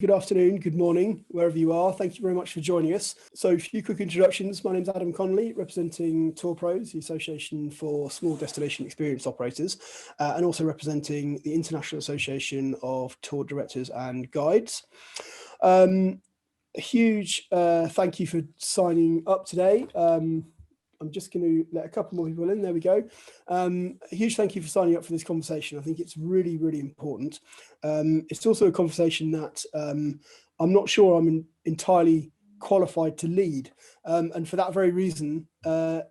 good afternoon, good morning, wherever you are. Thank you very much for joining us. So a few quick introductions. My name's Adam Connolly, representing Tour Pros, the Association for Small Destination Experience Operators, and also representing the International Association of Tour Directors and Guides. A huge thank you for signing up today. I'm just going to let a couple more people in. There we go. A huge thank you for signing up for this conversation. I think it's really, really important. It's also a conversation that I'm not sure I'm entirely qualified to lead. And for that very reason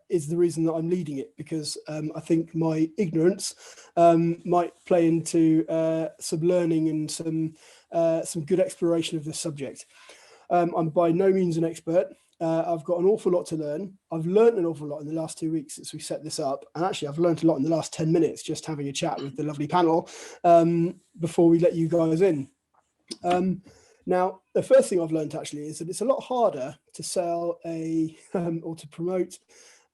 is the reason that I'm leading it, because I think my ignorance might play into some learning and some good exploration of this subject. I'm by no means an expert. I've got an awful lot to learn. I've learned an awful lot in the last 2 weeks since we set this up. And actually, I've learned a lot in the last 10 minutes just having a chat with the lovely panel before we let you guys in. Now, the first thing I've learned actually is that it's a lot harder to sell or to promote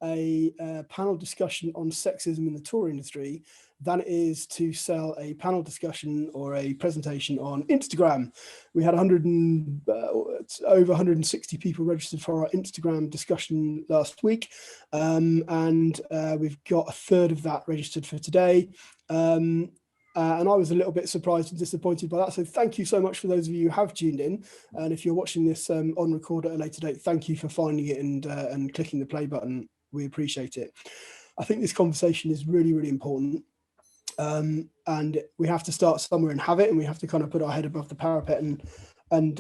a panel discussion on sexism in the tour industry than it is to sell a panel discussion or a presentation on Instagram. We had over 160 people registered for our Instagram discussion last week, and we've got a third of that registered for today. And I was a little bit surprised and disappointed by that. So thank you so much for those of you who have tuned in. And if you're watching this on record at a later date, thank you for finding it and clicking the play button. We appreciate it. I think this conversation is really, really important. And we have to start somewhere and have it, and we have to kind of put our head above the parapet and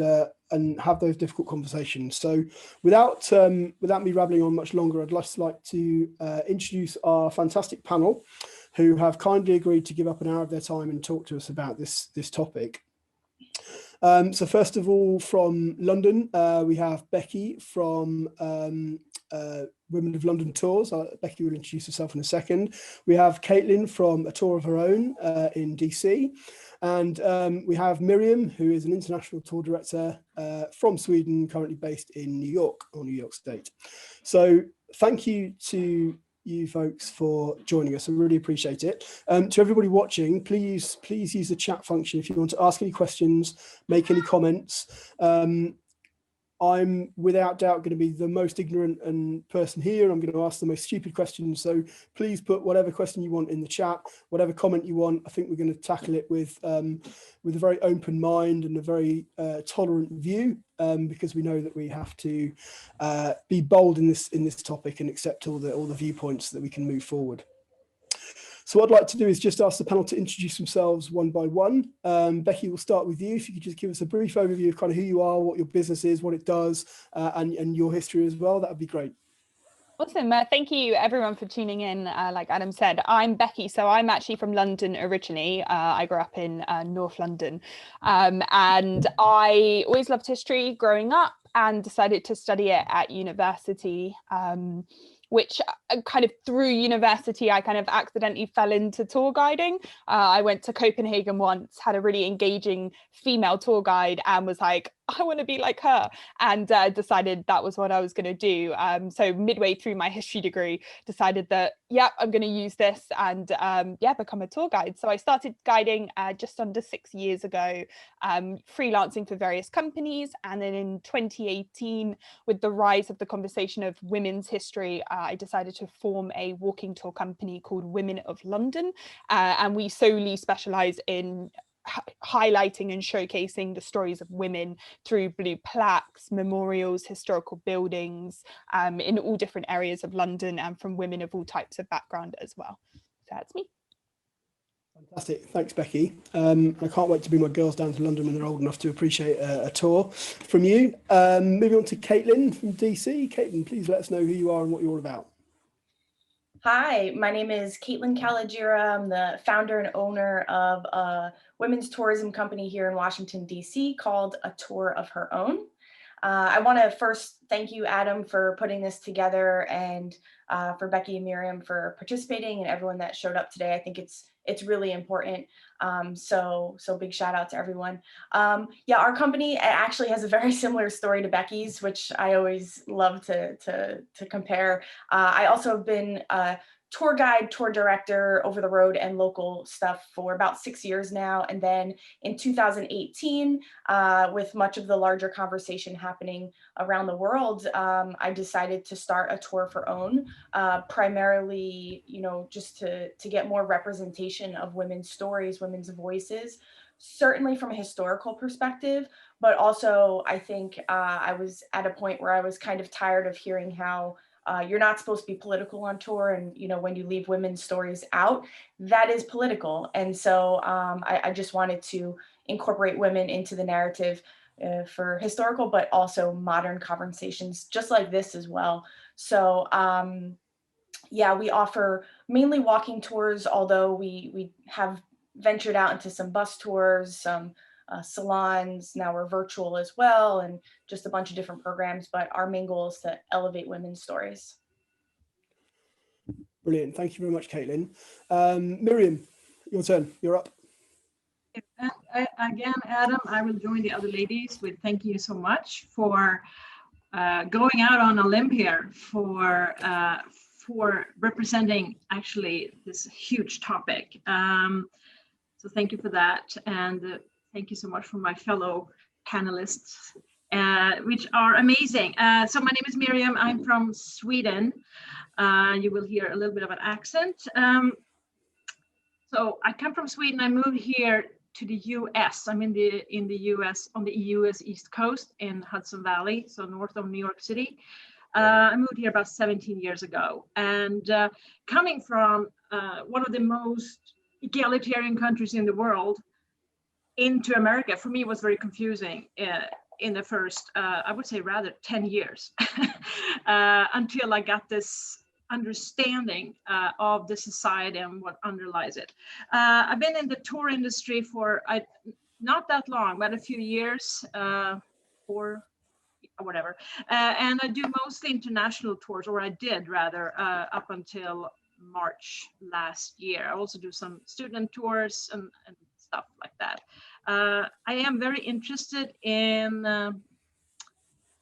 have those difficult conversations. So without me rambling on much longer, I'd just like to introduce our fantastic panel, who have kindly agreed to give up an hour of their time and talk to us about this topic. So first of all, from London, we have Becky from Women of London Tours. Becky will introduce herself in a second. We have Caitlin from A Tour of Her Own in DC. And we have Miriam, who is an international tour director from Sweden, currently based in New York or New York State. So thank you to you folks for joining us. I really appreciate it. To everybody watching, please use the chat function if you want to ask any questions, make any comments. I'm without doubt going to be the most ignorant person here. I'm going to ask the most stupid questions. So please put whatever question you want in the chat, whatever comment you want. I think we're going to tackle it with a very open mind and a very tolerant view, because we know that we have to be bold in this topic and accept all the viewpoints so that we can move forward. So what I'd like to do is just ask the panel to introduce themselves one by one. Becky, we'll start with you. If you could just give us a brief overview of kind of who you are, what your business is, what it does, and your history as well, that would be great. Awesome. Thank you everyone for tuning in. Like Adam said, I'm Becky. So I'm actually from London originally. I grew up in North London, and I always loved history growing up and decided to study it at university. Which kind of through university, I kind of accidentally fell into tour guiding. I went to Copenhagen once, had a really engaging female tour guide and was like, I want to be like her, and decided that was what I was going to do. So midway through my history degree, decided that, yeah, I'm going to use this and become a tour guide. So I started guiding just under 6 years ago, freelancing for various companies. And then in 2018, with the rise of the conversation of women's history, I decided to form a walking tour company called Women of London. And we solely specialize in highlighting and showcasing the stories of women through blue plaques, memorials, historical buildings, in all different areas of London, and from women of all types of background as well. So that's me. Fantastic. Thanks, Becky. I can't wait to bring my girls down to London when they're old enough to appreciate a tour from you. Moving on to Caitlin from DC. Caitlin, please let us know who you are and what you're all about. Hi, my name is Caitlin Caligira. I'm the founder and owner of a women's tourism company here in Washington, D.C. called A Tour of Her Own. I want to first thank you, Adam, for putting this together, and for Becky and Miriam for participating, and everyone that showed up today. I think it's really important. So big shout out to everyone. Our company actually has a very similar story to Becky's, which I always love to compare. I also have been tour guide, tour director, over the road and local stuff for about 6 years now. And then in 2018, with much of the larger conversation happening around the world, I decided to start a tour for own, primarily, just to get more representation of women's stories, women's voices, certainly from a historical perspective, but also I think I was at a point where I was kind of tired of hearing how you're not supposed to be political on tour. And, when you leave women's stories out, that is political. And so I just wanted to incorporate women into the narrative for historical, but also modern conversations, just like this as well. So yeah, we offer mainly walking tours, although we have ventured out into some bus tours, some salons. Now we're virtual as well, and just a bunch of different programs. But our main goal is to elevate women's stories. Brilliant. Thank you very much, Caitlin. Miriam, your turn. You're up. Again, Adam, I will join the other ladies with thank you so much for going out on a limb here for representing actually this huge topic. So thank you for that, and thank you so much for my fellow panelists, which are amazing. So my name is Miriam. I'm from Sweden. You will hear a little bit of an accent. So I come from Sweden. I moved here to the US. I'm in the US, on the US East Coast in Hudson Valley, so north of New York City. I moved here about 17 years ago, and coming from one of the most egalitarian countries in the world into America, for me, was very confusing in the first, I would say rather 10 years, until I got this understanding of the society and what underlies it. I've been in the tour industry for not that long, but a few years, or whatever. And I do mostly international tours, or I did rather, up until March last year. I also do some student tours and stuff like that. I am very interested in the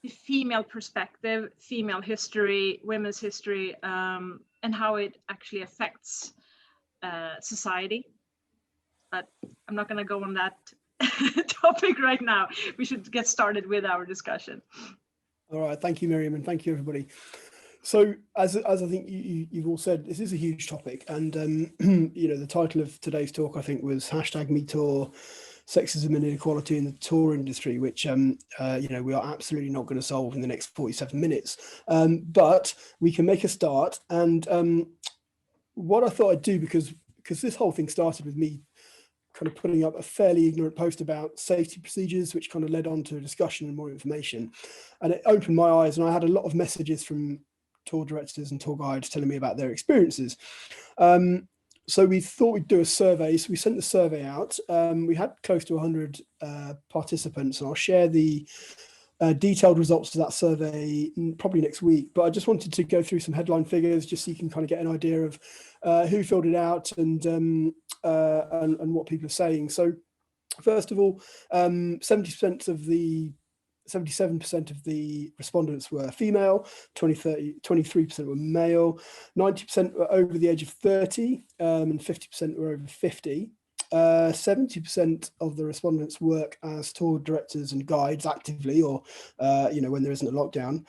female perspective, female history, women's history, and how it actually affects society. But I'm not going to go on that topic right now. We should get started with our discussion. All right, thank you, Miriam, and thank you, everybody. So, as I think you've all said, this is a huge topic, and the title of today's talk, I think, was #MeTour, Sexism and Inequality in the Tour Industry, which we are absolutely not going to solve in the next 47 minutes, but we can make a start. And what I thought I'd do, because this whole thing started with me kind of putting up a fairly ignorant post about safety procedures, which kind of led on to a discussion and more information. And it opened my eyes, and I had a lot of messages from tour directors and tour guides telling me about their experiences. So we thought we'd do a survey. So we sent the survey out. We had close to 100 participants, and I'll share the detailed results of that survey probably next week. But I just wanted to go through some headline figures just so you can kind of get an idea of who filled it out and what people are saying. So first of all, 77% of the respondents were female, 23% were male, 90% were over the age of 30, and 50% were over 50. 70% of the respondents work as tour directors and guides actively, or when there isn't a lockdown.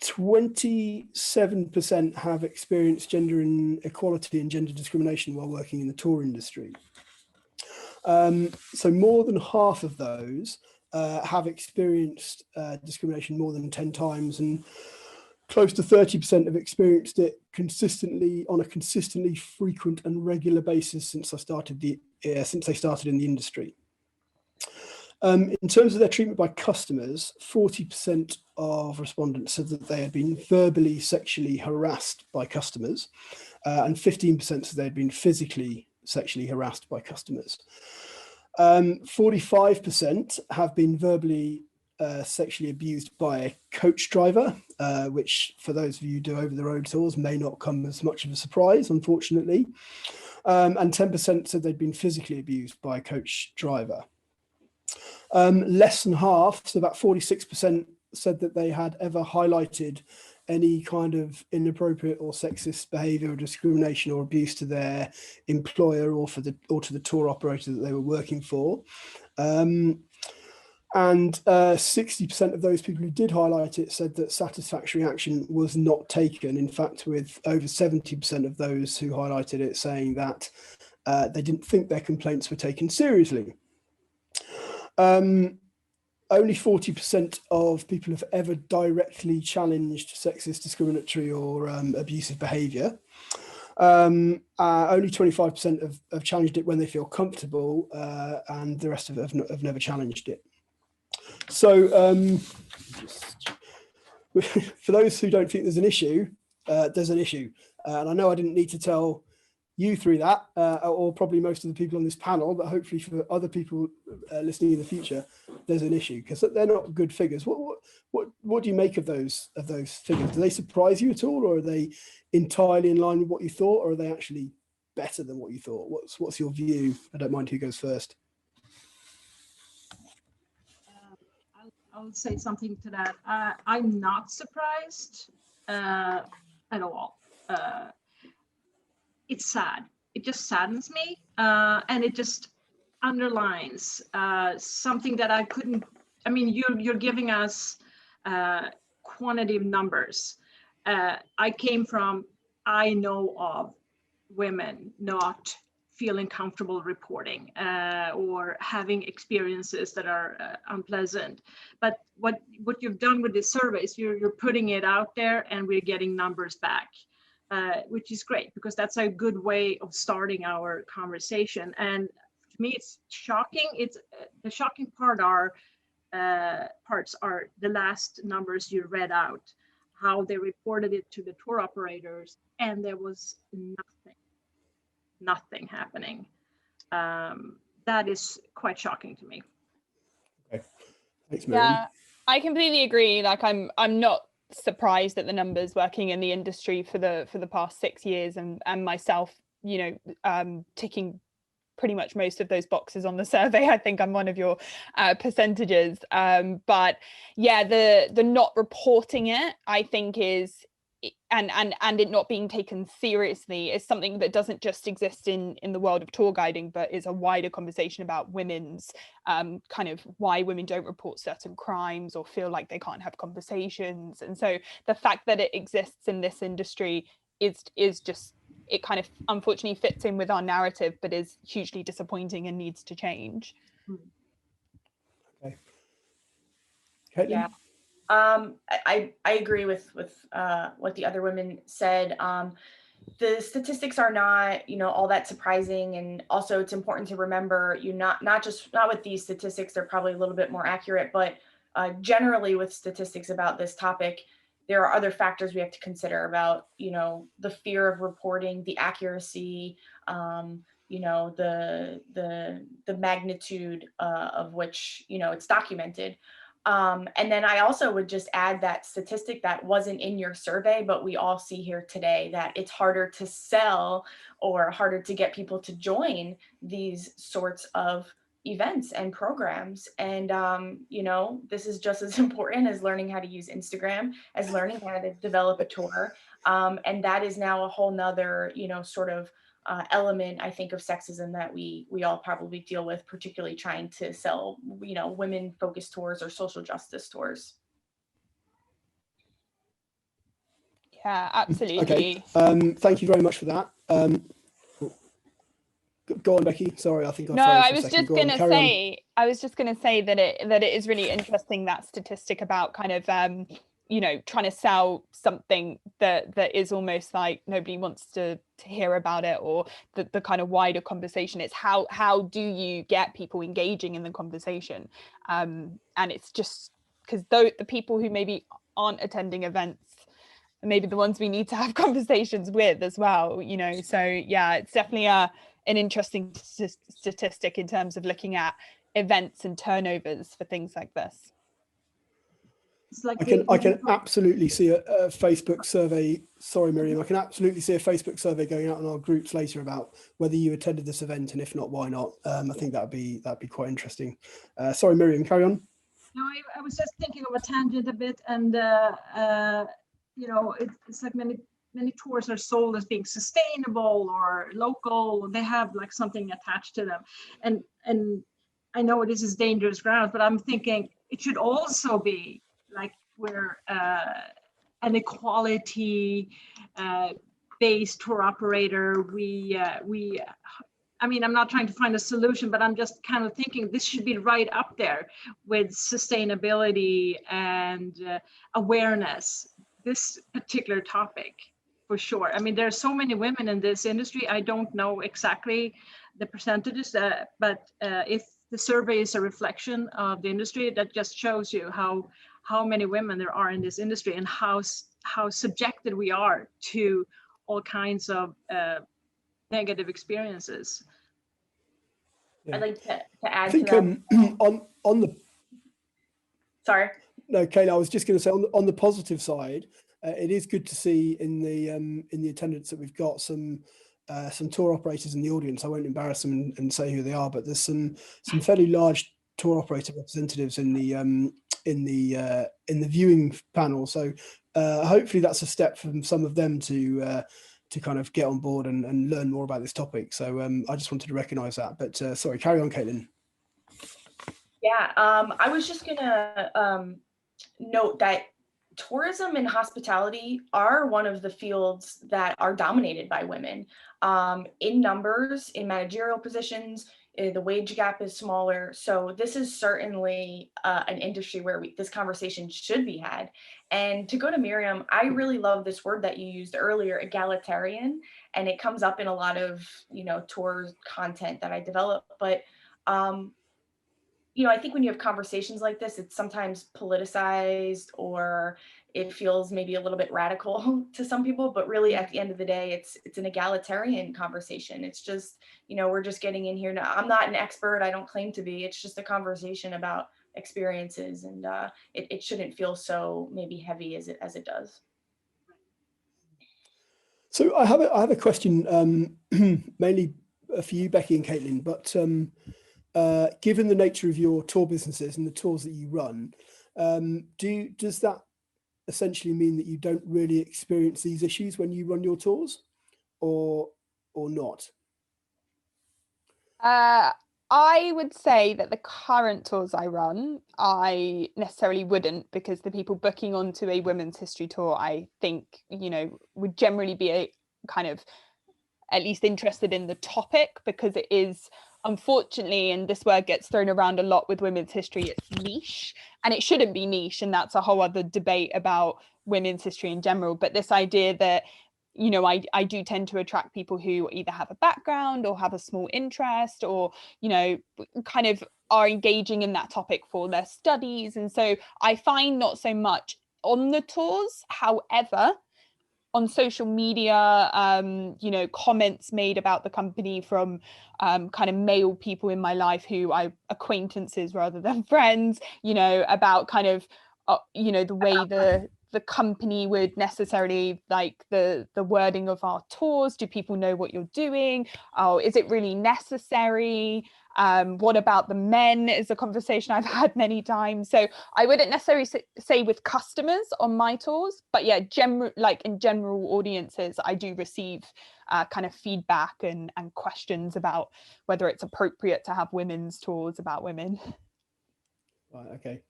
27% have experienced gender inequality and gender discrimination while working in the tour industry. So more than half of those have experienced discrimination more than 10 times, and close to 30% have experienced it on a consistently frequent and regular basis since they started in the industry. In terms of their treatment by customers, 40% of respondents said that they had been verbally, sexually harassed by customers, and 15% said they had been physically, sexually harassed by customers. 45% have been verbally, sexually abused by a coach driver, which for those of you who do over the road tours may not come as much of a surprise, unfortunately. And 10% said they'd been physically abused by a coach driver. Less than half, so about 46%, said that they had ever highlighted any kind of inappropriate or sexist behaviour or discrimination or abuse to their employer or to the tour operator that they were working for. And 60% of those people who did highlight it said that satisfactory action was not taken. In fact, with over 70% of those who highlighted it saying that they didn't think their complaints were taken seriously. Only 40% of people have ever directly challenged sexist, discriminatory or abusive behaviour. Only 25% have challenged it when they feel comfortable, and the rest of it have never challenged it. So for those who don't think there's an issue, there's an issue. And I know I didn't need to tell you through that, or probably most of the people on this panel, but hopefully for other people listening in the future, there's an issue, because they're not good figures. What do you make of those figures? Do they surprise you at all, or are they entirely in line with what you thought, or are they actually better than what you thought? What's your view? I don't mind who goes first. I'll say something to that. I'm not surprised at all. It's sad. It just saddens me, and it just underlines something that I couldn't. I mean, you're giving us quantitative numbers. I know of women not feeling comfortable reporting or having experiences that are unpleasant. But what you've done with this survey is you're putting it out there, and we're getting numbers back. Which is great, because that's a good way of starting our conversation. And to me, it's shocking. It's the shocking parts are the last numbers you read out, how they reported it to the tour operators, and there was nothing happening. That is quite shocking to me. Okay, thanks, Miriam. Yeah, I completely agree. Like, I'm not surprised at the numbers, working in the industry for the past 6 years, and myself, ticking pretty much most of those boxes on the survey. I think I'm one of your percentages, but yeah, the not reporting it, I think, is and it not being taken seriously is something that doesn't just exist in the world of tour guiding, but is a wider conversation about women's kind of why women don't report certain crimes or feel like they can't have conversations. And so the fact that it exists in this industry is just, it kind of unfortunately fits in with our narrative, but is hugely disappointing and needs to change. Okay. Yeah. I agree with what the other women said. The statistics are not, all that surprising, and also it's important to remember, not with these statistics, they're probably a little bit more accurate, but generally with statistics about this topic, there are other factors we have to consider about, the fear of reporting, the accuracy, the magnitude of which, it's documented. And then I also would just add that statistic that wasn't in your survey, but we all see here today, that it's harder to sell or harder to get people to join these sorts of events and programs. And, this is just as important as learning how to use Instagram, as learning how to develop a tour. And that is now a whole nother, sort of element, I think, of sexism that we all probably deal with, particularly trying to sell, women focused tours or social justice tours. Yeah, absolutely. Okay. Thank you very much for that. Go on, Becky. Sorry, I think I was just going to say that it is really interesting, that statistic about kind of trying to sell something that is almost like nobody wants to hear about it, or the kind of wider conversation. It's how do you get people engaging in the conversation, and it's just because the people who maybe aren't attending events are maybe the ones we need to have conversations with as well, so yeah, it's definitely an interesting statistic in terms of looking at events and turnovers for things like this. Like I can absolutely see a Facebook survey. Sorry, Miriam. I can absolutely see a Facebook survey going out in our groups later about whether you attended this event, and if not, why not. I think that'd be quite interesting. Sorry, Miriam, carry on. No, I was just thinking of a tangent a bit, and it's like many tours are sold as being sustainable or local. They have like something attached to them, and I know this is dangerous ground, but I'm thinking it should also be like where an equality based tour operator. I mean, I'm not trying to find a solution, but I'm just kind of thinking this should be right up there with sustainability and awareness. This particular topic, for sure. I mean, there are so many women in this industry. I don't know exactly the percentages, but if the survey is a reflection of the industry, that just shows you how many women there are in this industry and how subjected we are to all kinds of negative experiences. I'd like to add I think to that. on the Sorry. No, Kayla, I was just going to say on the positive side, it is good to see in the attendance that we've got some tour operators in the audience. I won't embarrass them and say who they are, but there's some fairly large tour operator representatives in the viewing panel. So hopefully that's a step from some of them to kind of get on board and learn more about this topic. So I just wanted to recognise that. But sorry, carry on, Caitlin. Yeah, I was just gonna note that tourism and hospitality are one of the fields that are dominated by women. In numbers, in managerial positions, the wage gap is smaller. So this is certainly an industry where this conversation should be had. And to go to Miriam, I really love this word that you used earlier, egalitarian, and it comes up in a lot of, tour content that I develop. But I think when you have conversations like this, it's sometimes politicized or it feels maybe a little bit radical to some people, but really at the end of the day, it's an egalitarian conversation. It's just, we're just getting in here. Now, I'm not an expert. I don't claim to be. It's just a conversation about experiences, and it shouldn't feel so maybe heavy as it does. So I have a question, mainly for you, Becky and Caitlin, but given the nature of your tour businesses and the tours that you run, does that essentially mean that you don't really experience these issues when you run your tours, or not? I would say that the current tours I run, I necessarily wouldn't, because the people booking onto a women's history tour, I think, would generally be a kind of at least interested in the topic, because it is, unfortunately, and this word gets thrown around a lot with women's history, it's niche, and it shouldn't be niche, and that's a whole other debate about women's history in general. But this idea that I do tend to attract people who either have a background or have a small interest, or kind of are engaging in that topic for their studies, and so I find not so much on the tours. However, on social media, comments made about the company from kind of male people in my life who I acquaintances rather than friends, about kind of, the way the company would necessarily like the wording of our tours. Do people know what you're doing? Oh, is it really necessary? What about the men is a conversation I've had many times. So I wouldn't necessarily say with customers on my tours, but yeah, in general audiences, I do receive kind of feedback and questions about whether it's appropriate to have women's tours about women. Right. Okay.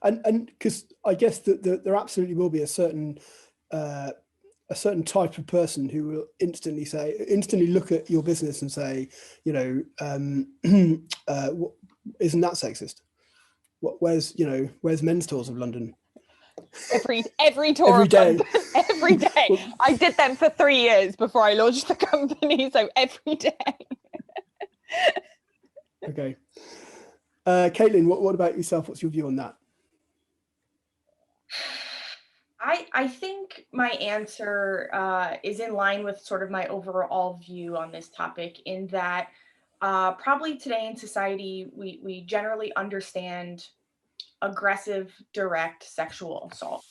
And because I guess that there absolutely will be a certain type of person who will instantly look at your business and say, isn't that sexist? Where's men's tours of London? Every tour every day. Every day. Well, I did them for 3 years before I launched the company, so every day. Okay. Caitlin, what about yourself? What's your view on that? I think my answer is in line with sort of my overall view on this topic, in that probably today in society, we generally understand aggressive, direct sexual assault.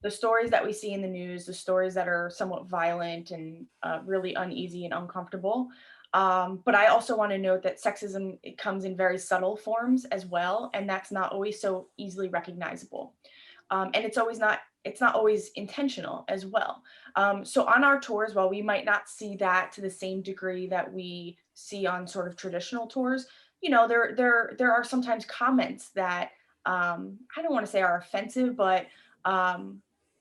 The stories that we see in the news, the stories that are somewhat violent and really uneasy and uncomfortable. But I also want to note that sexism, it comes in very subtle forms as well, and that's not always so easily recognizable. and it's not always intentional as well. So on our tours, while we might not see that to the same degree that we see on sort of traditional tours, you know, there are sometimes comments that I don't want to say are offensive, but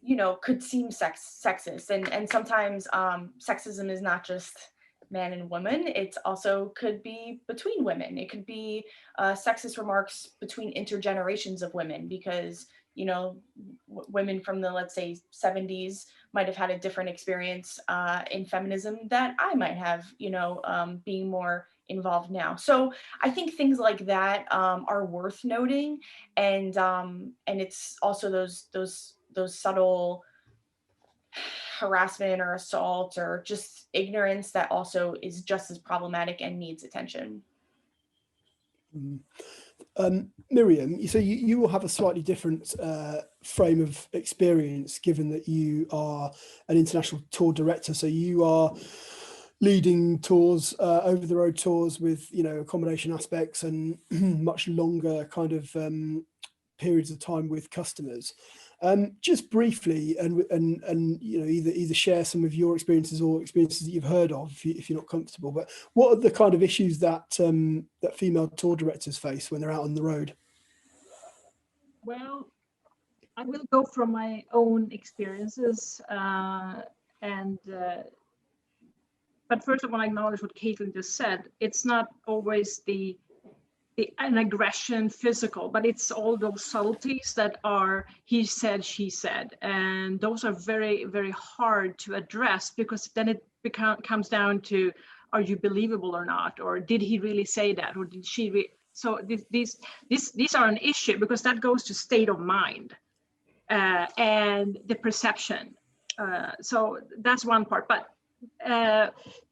you know, could seem sexist, and sometimes sexism is not just man and woman. It also could be between women. It could be sexist remarks between intergenerations of women, because, you know, women from the, let's say, 70s might have had a different experience in feminism that I might have, you know, being more involved now. So I think things like that are worth noting, and it's also those subtle harassment or assault or just ignorance that also is just as problematic and needs attention. Miriam, so you will have a slightly different frame of experience, given that you are an international tour director. So you are leading tours, over the road tours with, you know, accommodation aspects and much longer kind of periods of time with customers. Just briefly, and you know, either share some of your experiences or experiences that you've heard of, if you're not comfortable. But what are the kind of issues that that female tour directors face when they're out on the road? Well, I will go from my own experiences, but first I want to acknowledge what Caitlin just said. It's not always an aggression physical, but it's all those subtleties that are he said, she said, and those are very, very hard to address, because then it comes down to, are you believable or not, or did he really say that, or did she so these are an issue, because that goes to state of mind and the perception. So that's one part. But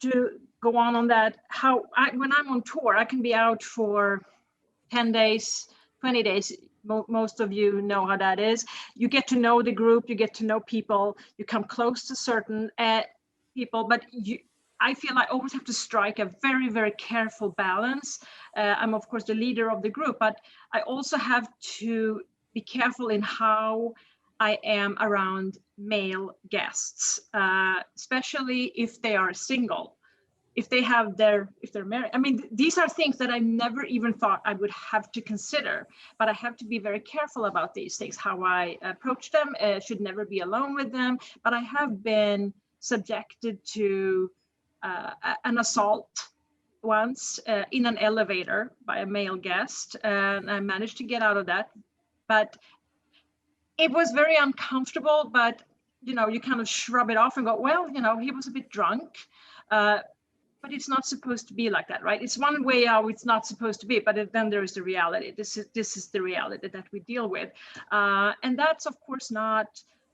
to go on that, when I'm on tour, I can be out for 10 days, 20 days. Most of you know how that is. You get to know the group, you get to know people, you come close to certain people, but I feel I always have to strike a very, very careful balance. I'm of course the leader of the group, but I also have to be careful in how I am around male guests, especially if they are single. If they're married. I mean, these are things that I never even thought I would have to consider, but I have to be very careful about these things, how I approach them. Should never be alone with them, but I have been subjected to an assault once in an elevator by a male guest, and I managed to get out of that, but it was very uncomfortable. But you know, you kind of shrug it off and go, well, you know, he was a bit drunk. But it's not supposed to be like that, right? It's one way how it's not supposed to be, but then there is the reality. This is the reality that we deal with. And that's of course not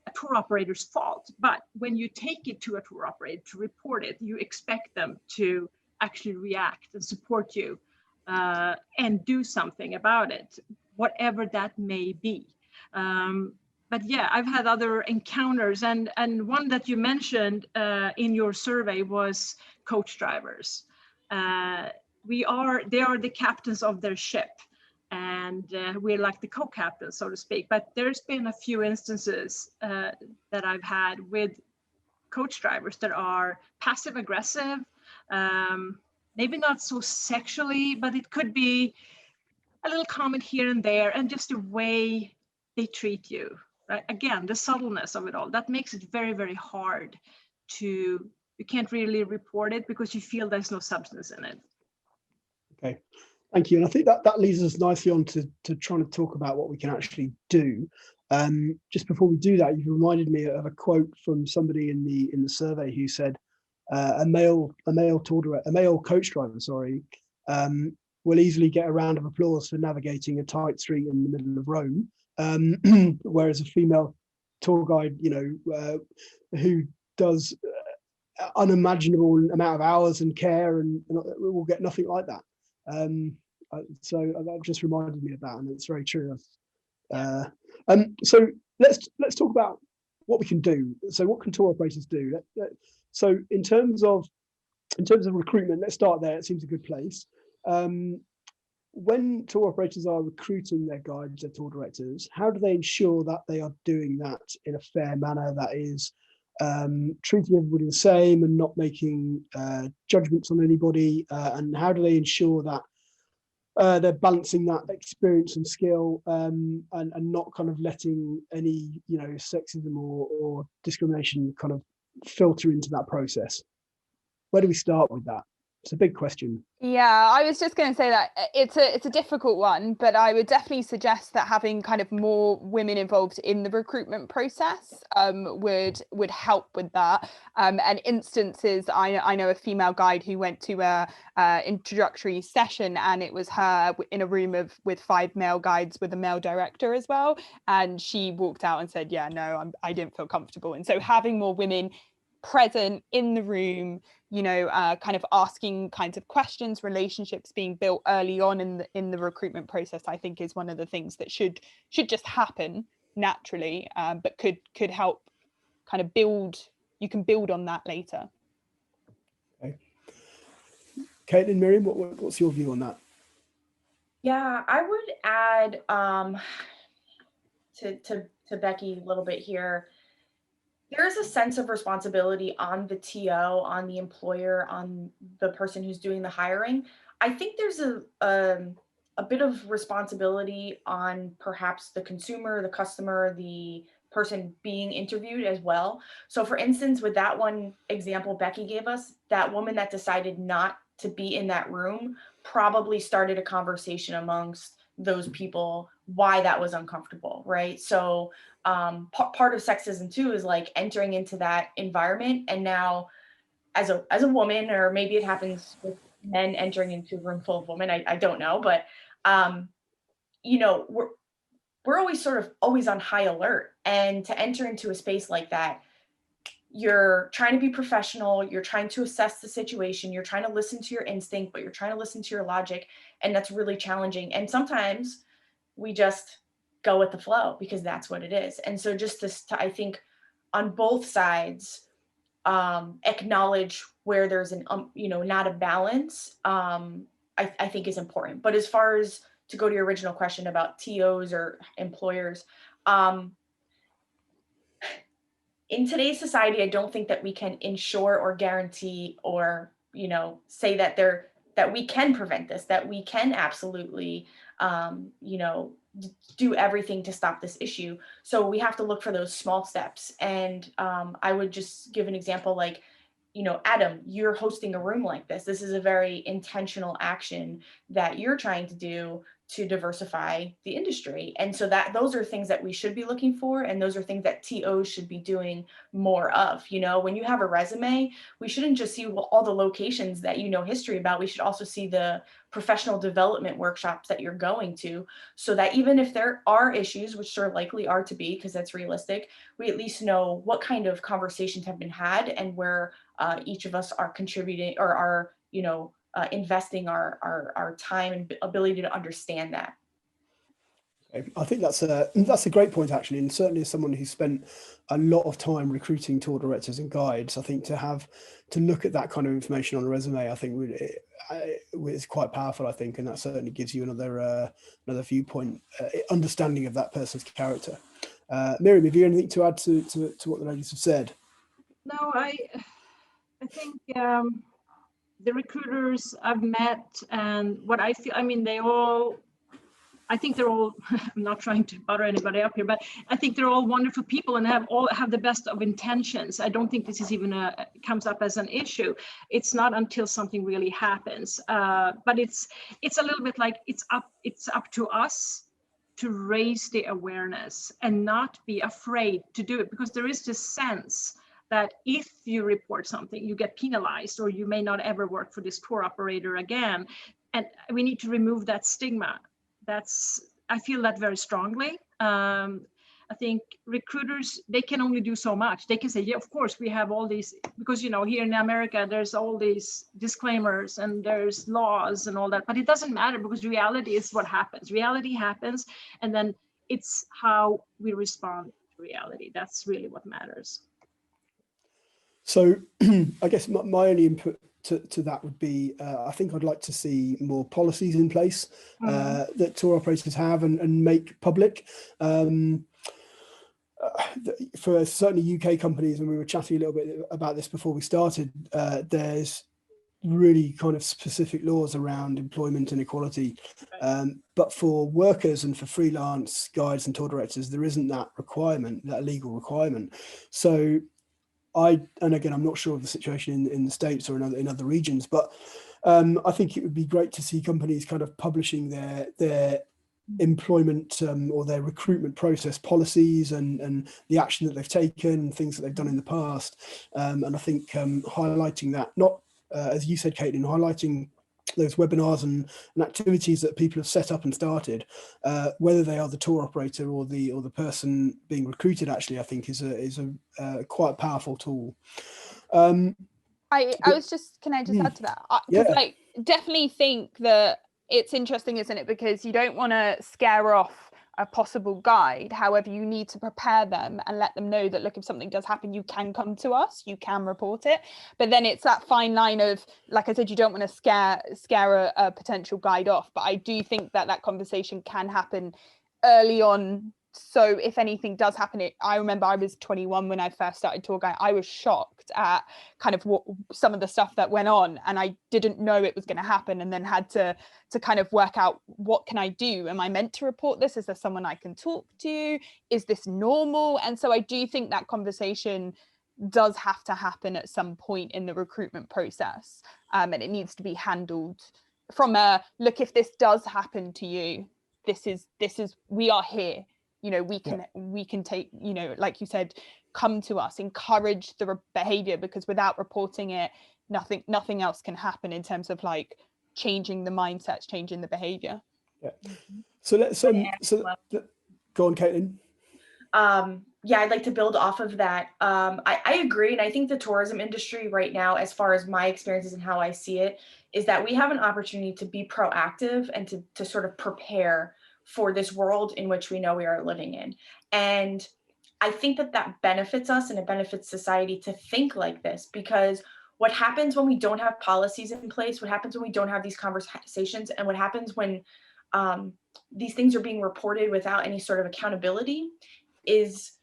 a tour operator's fault, but when you take it to a tour operator to report it, you expect them to actually react and support you and do something about it, whatever that may be. But yeah, I've had other encounters, and one that you mentioned in your survey was coach drivers. They are the captains of their ship, and we're like the co-captains, so to speak. But there's been a few instances that I've had with coach drivers that are passive aggressive, maybe not so sexually, but it could be a little comment here and there, and just the way they treat you. Right? Again, the subtleness of it all, that makes it very, very hard you can't really report it because you feel there's no substance in it. Okay, thank you. And I think that leads us nicely on to trying to talk about what we can actually do. Just before we do that, you've reminded me of a quote from somebody in the survey who said a male coach driver, will easily get a round of applause for navigating a tight street in the middle of Rome, whereas a female tour guide, you know, who does unimaginable amount of hours and care and will get nothing like that. So that just reminded me of that, and it's very true. So let's talk about what we can do. So what can tour operators do? So in terms of recruitment, let's start there. It seems a good place. when tour operators are recruiting their guides, their tour directors, how do they ensure that they are doing that in a fair manner that is treating everybody the same and not making judgments on anybody? And how do they ensure that they're balancing that experience and skill and not kind of letting any, sexism or discrimination kind of filter into that process? Where do we start with that? It's a big question. Yeah, I was just going to say that it's a difficult one, but I would definitely suggest that having kind of more women involved in the recruitment process would help with that. And instances, I know a female guide who went to a introductory session, and it was her in a room with 5 male guides with a male director as well, and she walked out and said, "Yeah, no, I didn't feel comfortable." And so having more women present in the room, kind of asking kinds of questions, relationships being built early on in the recruitment process, I think is one of the things that should just happen naturally, but could help kind of build. You can build on that later. Okay. Caitlin, Miriam, what's your view on that? Yeah, I would add to Becky a little bit here. There is a sense of responsibility on the TO, on the employer, on the person who's doing the hiring. I think there's a bit of responsibility on perhaps the consumer, the customer, the person being interviewed as well. So for instance, with that one example Becky gave us, that woman that decided not to be in that room probably started a conversation amongst those people why that was uncomfortable, right? So part of sexism too is like entering into that environment, and now as a woman, or maybe it happens with men entering into a room full of women, I don't know, but we're always on high alert, and to enter into a space like that, you're trying to be professional, you're trying to assess the situation, you're trying to listen to your instinct, but you're trying to listen to your logic, and that's really challenging. And sometimes we just go with the flow because that's what it is. And so just this, I think on both sides, acknowledge where there's an, not a balance, I think is important. But as far as to go to your original question about TOs or employers, in today's society, I don't think that we can ensure or guarantee or, say that we can prevent this, that we can absolutely, do everything to stop this issue. So we have to look for those small steps. And I would just give an example like, Adam, you're hosting a room like this. This is a very intentional action that you're trying to do to diversify the industry. And so those are things that we should be looking for. And those are things that TOs should be doing more of. When you have a resume, we shouldn't just see all the locations that history about. We should also see the professional development workshops that you're going to, so that even if there are issues, which there likely are to be, because that's realistic, we at least know what kind of conversations have been had and where each of us are contributing or are, investing our time and ability to understand that. I think that's a great point, actually, and certainly as someone who's spent a lot of time recruiting tour directors and guides, I think to look at that kind of information on a resume, I think it's quite powerful. I think, and that certainly gives you another viewpoint, understanding of that person's character. Miriam, have you anything to add to what the ladies have said? No, I think the recruiters I've met and what I feel, I think they're all, I'm not trying to butter anybody up here, but I think they're all wonderful people and have the best of intentions. I don't think this is even comes up as an issue. It's not until something really happens. But it's a little bit like it's up to us to raise the awareness and not be afraid to do it, because there is this sense that if you report something, you get penalized, or you may not ever work for this tour operator again. And we need to remove that stigma. I feel that very strongly. I think recruiters, they can only do so much. They can say, yeah, of course, we have all these, because, here in America, there's all these disclaimers and there's laws and all that, but it doesn't matter, because reality is what happens. Reality happens, and then it's how we respond to reality. That's really what matters. So I guess my only input to that would be, I think I'd like to see more policies in place that tour operators have and make public. For certainly UK companies, and we were chatting a little bit about this before we started, there's really kind of specific laws around employment inequality. But for workers and for freelance guides and tour directors, there isn't that requirement, that legal requirement. So and again, I'm not sure of the situation in the States or in other regions, but I think it would be great to see companies kind of publishing their employment or their recruitment process policies and the action that they've taken, things that they've done in the past. And I think highlighting that, not as you said, Caitlin, highlighting those webinars and activities that people have set up and started, whether they are the tour operator or the person being recruited, actually, I think is a quite powerful tool. I was just, can I just add to that? Because I definitely think that it's interesting, isn't it? Because you don't want to scare off a possible guide. However, you need to prepare them and let them know that, look, if something does happen, you can come to us, you can report it. But then it's that fine line of, like I said, you don't want to scare a potential guide off. But I do think that conversation can happen early on. So if anything does happen, I remember I was 21 when I first started tour guide. I was shocked at kind of some of the stuff that went on, and I didn't know it was going to happen, and then had to kind of work out, what can I do? Am I meant to report this? Is there someone I can talk to? Is this normal? And so I do think that conversation does have to happen at some point in the recruitment process, and it needs to be handled from a, look, if this does happen to you, this is we are here. You know, we can take, you know, like you said, come to us, encourage the behavior, because without reporting it, nothing else can happen in terms of like changing the mindsets, changing the behavior. Yeah. So let's go on, Caitlin. Yeah, I'd like to build off of that. I agree. And I think the tourism industry right now, as far as my experiences and how I see it, is that we have an opportunity to be proactive and to sort of prepare for this world in which we know we are living in. And I think that benefits us, and it benefits society to think like this, because what happens when we don't have policies in place, what happens when we don't have these conversations, and what happens when these things are being reported without any sort of accountability is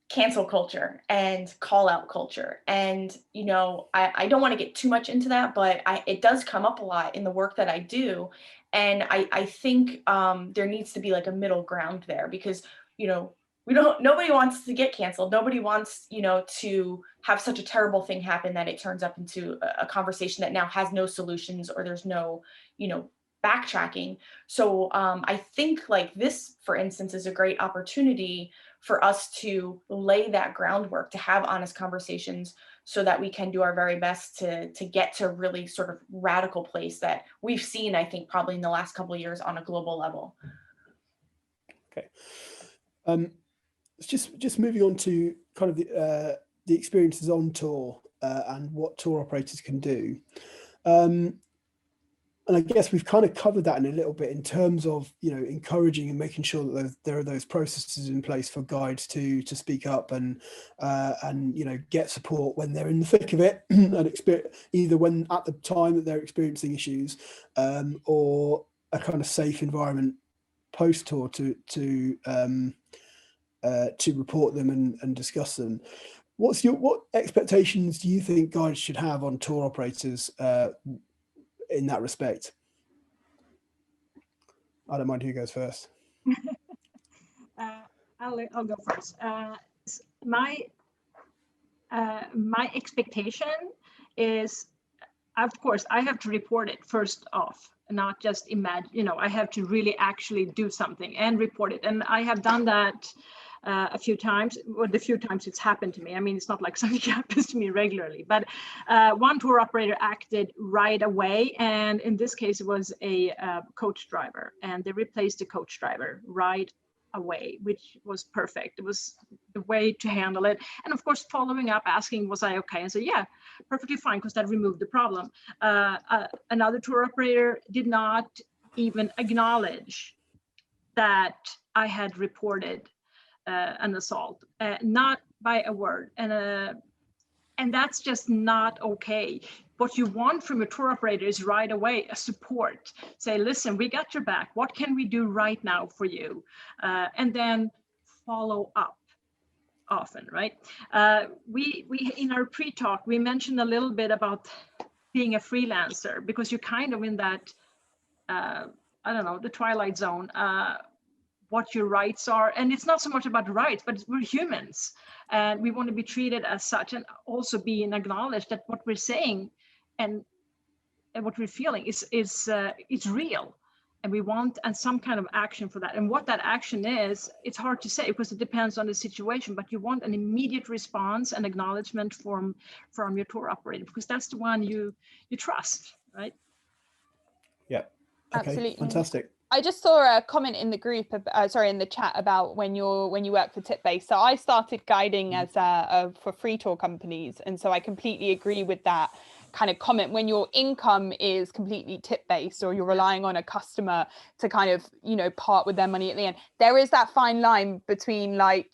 cancel culture and call out culture. And, you know, I don't want to get too much into that, but it does come up a lot in the work that I do. And I think there needs to be like a middle ground there, because, you know, nobody wants to get canceled. Nobody wants, you know, to have such a terrible thing happen that it turns up into a conversation that now has no solutions, or there's no, you know, backtracking. So I think like this, for instance, is a great opportunity for us to lay that groundwork, to have honest conversations, so that we can do our very best to get to really sort of radical place that we've seen, I think, probably in the last couple of years on a global level. Okay. Just moving on to kind of the experiences on tour and what tour operators can do. And I guess we've kind of covered that in a little bit in terms of, you know, encouraging and making sure that there are those processes in place for guides to speak up and you know, get support when they're in the thick of it and either when at the time that they're experiencing issues, or a kind of safe environment post tour to report them and discuss them. What expectations do you think guides should have on tour operators in that respect? I don't mind who goes first. I'll go first. My expectation is, of course, I have to report it first off, not just imagine, you know, I have to really actually do something and report it. And I have done that a few times, or the few times it's happened to me. I mean, it's not like something happens to me regularly, but one tour operator acted right away. And in this case, it was a coach driver, and they replaced the coach driver right away, which was perfect. It was the way to handle it. And of course, following up, asking, was I okay? And so, yeah, perfectly fine, because that removed the problem. Another tour operator did not even acknowledge that I had reported an assault, not by a word. And that's just not okay. what you want from your tour operator is right away a support. Say, listen, we got your back. What can we do right now for you? And then follow up often, right? We in our pre-talk, we mentioned a little bit about being a freelancer, because you're kind of in that, I don't know, the twilight zone, what your rights are. And it's not so much about rights, but we're humans and we want to be treated as such, and also being acknowledged that what we're saying and what we're feeling is real. And we want some kind of action for that. And what that action is, it's hard to say because it depends on the situation, but you want an immediate response and acknowledgement from your tour operator, because that's the one you trust, right? Yeah. Okay. Absolutely. Fantastic. I just saw a comment in the group, in the chat, about when you work for tip-based. So I started guiding as for free tour companies, and so I completely agree with that kind of comment. When your income is completely tip-based, or you're relying on a customer to kind of, part with their money at the end, there is that fine line between, like,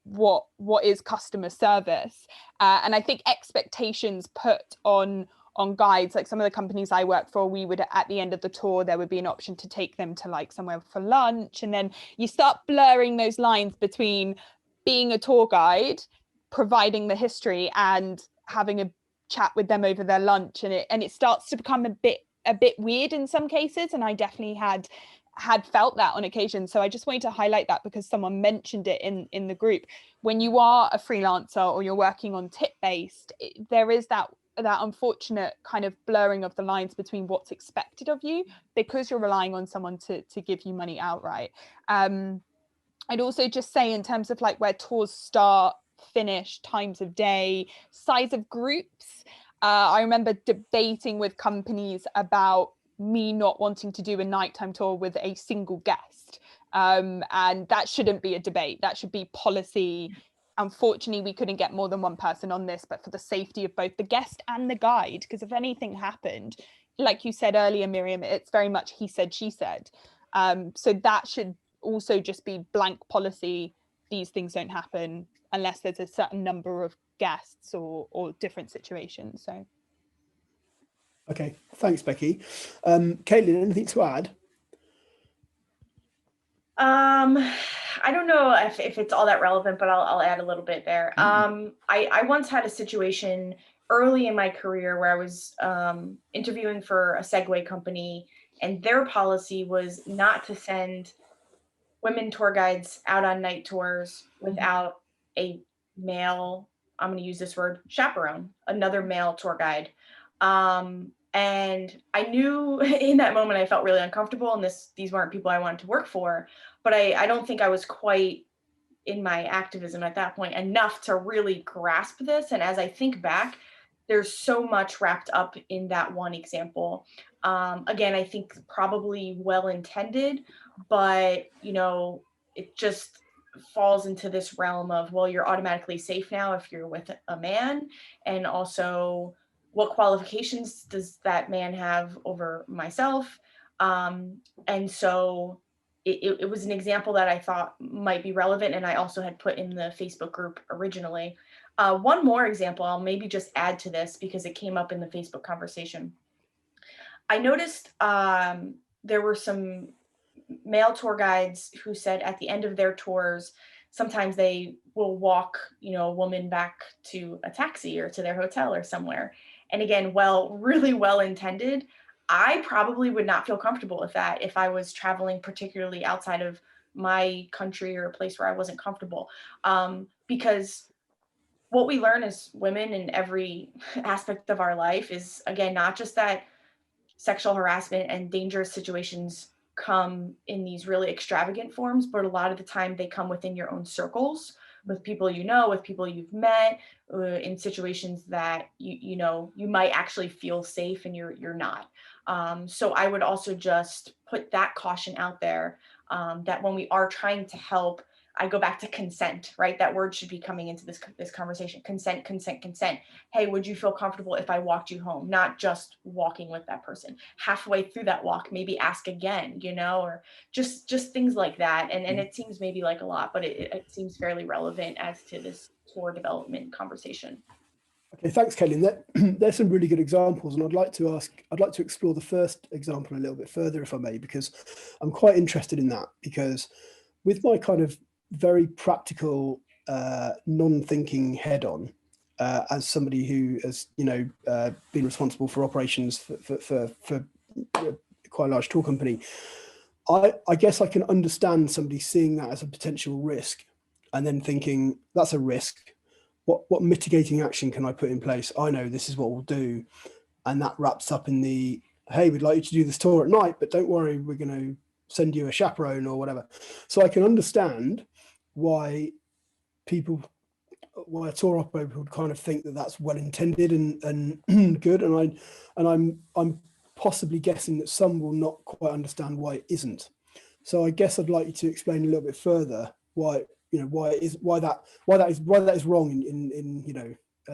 what is customer service, and I think expectations put on guides, like some of the companies I work for, we would, at the end of the tour, there would be an option to take them to like somewhere for lunch, and then you start blurring those lines between being a tour guide, providing the history, and having a chat with them over their lunch, and it starts to become a bit weird in some cases. And I definitely had felt that on occasion. So I just wanted to highlight that because someone mentioned it in the group. When you are a freelancer or you're working on tip-based, there is that unfortunate kind of blurring of the lines between what's expected of you, because you're relying on someone to give you money outright. I'd also just say, in terms of like where tours start, finish, times of day, size of groups, I remember debating with companies about me not wanting to do a nighttime tour with a single guest, and that shouldn't be a debate. That should be policy. Unfortunately, we couldn't get more than one person on this, but for the safety of both the guest and the guide, because if anything happened, like you said earlier, Miriam, it's very much he said, she said. So that should also just be blank policy. These things don't happen unless there's a certain number of guests or different situations. So. Okay, thanks, Becky. Caitlin, anything to add? I don't know if it's all that relevant, but I'll add a little bit there. I once had a situation early in my career where I was interviewing for a Segway company, and their policy was not to send women tour guides out on night tours without a male, I'm going to use this word, chaperone, another male tour guide. And I knew in that moment I felt really uncomfortable, and these weren't people I wanted to work for, but I don't think I was quite in my activism at that point enough to really grasp this. And as I think back, there's so much wrapped up in that one example. Again, I think probably well-intended, but it just falls into this realm of, well, you're automatically safe now if you're with a man, and also what qualifications does that man have over myself? And so it was an example that I thought might be relevant, and I also had put in the Facebook group originally. One more example, I'll maybe just add to this because it came up in the Facebook conversation. I noticed there were some male tour guides who said at the end of their tours, sometimes they will walk, a woman back to a taxi or to their hotel or somewhere. And again, really well intended. I probably would not feel comfortable with that if I was traveling particularly outside of my country or a place where I wasn't comfortable. Because what we learn as women in every aspect of our life is, again, not just that sexual harassment and dangerous situations come in these really extravagant forms, but a lot of the time they come within your own circles, with people with people you've met, in situations that you might actually feel safe and you're not. So I would also just put that caution out there, that when we are trying to help, I go back to consent, right? That word should be coming into this conversation. Consent, consent, consent. Hey, would you feel comfortable if I walked you home? Not just walking with that person. Halfway through that walk, maybe ask again, or just things like that. And it seems maybe like a lot, but it seems fairly relevant as to this tour development conversation. Okay, thanks, Caitlin. There's some really good examples, and I'd like to explore the first example a little bit further, if I may, because I'm quite interested in that. Because with my kind of very practical, non-thinking head on, as somebody who has, been responsible for operations for quite a large tour company, I guess I can understand somebody seeing that as a potential risk, and then thinking that's a risk. What mitigating action can I put in place? I know this is what we'll do, and that wraps up in the, hey, we'd like you to do this tour at night, but don't worry, we're going to send you a chaperone or whatever. So I can understand why a tour operator would kind of think that that's well intended and good, and I'm possibly guessing that some will not quite understand why it isn't. So I guess I'd like you to explain a little bit further why that is wrong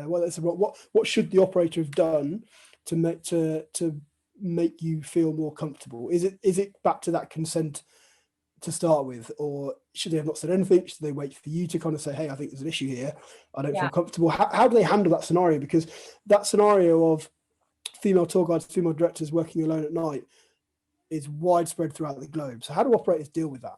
why that's wrong. What should the operator have done to make you feel more comfortable? Is it back to that consent to start with, or should they have not said anything? Should they wait for you to kind of say, hey, I think there's an issue here, I don't feel comfortable? How do they handle that scenario? Because that scenario of female tour guides, female directors working alone at night is widespread throughout the globe. So how do operators deal with that?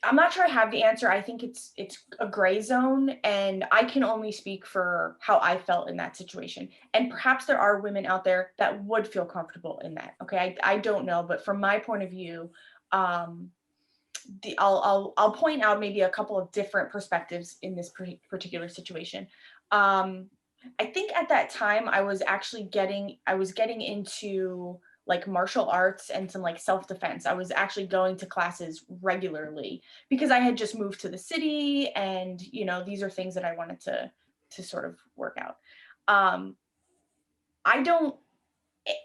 I'm not sure I have the answer. I think it's a gray zone, and I can only speak for how I felt in that situation. And perhaps there are women out there that would feel comfortable in that. Okay, I don't know, but from my point of view, I'll point out maybe a couple of different perspectives in this particular situation. I think at that time I was getting into like martial arts and some like self-defense. I was actually going to classes regularly because I had just moved to the city, and these are things that I wanted to sort of work out. I don't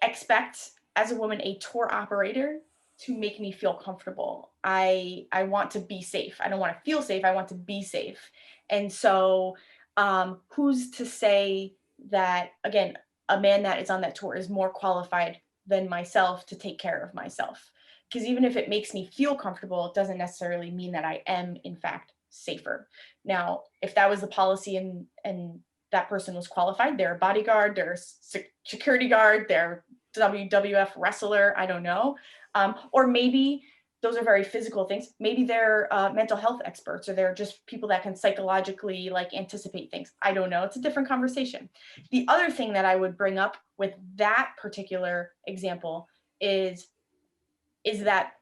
expect, as a woman, a tour operator to make me feel comfortable. I want to be safe. I don't want to feel safe. I want to be safe. And so who's to say that, again, a man that is on that tour is more qualified than myself to take care of myself? Because even if it makes me feel comfortable, it doesn't necessarily mean that I am, in fact, safer. Now, if that was the policy and that person was qualified, they're a bodyguard, they're a security guard, they're WWF wrestler, I don't know. Or maybe those are very physical things. Maybe they're mental health experts, or they're just people that can psychologically like anticipate things. I don't know. It's a different conversation. The other thing that I would bring up with that particular example is that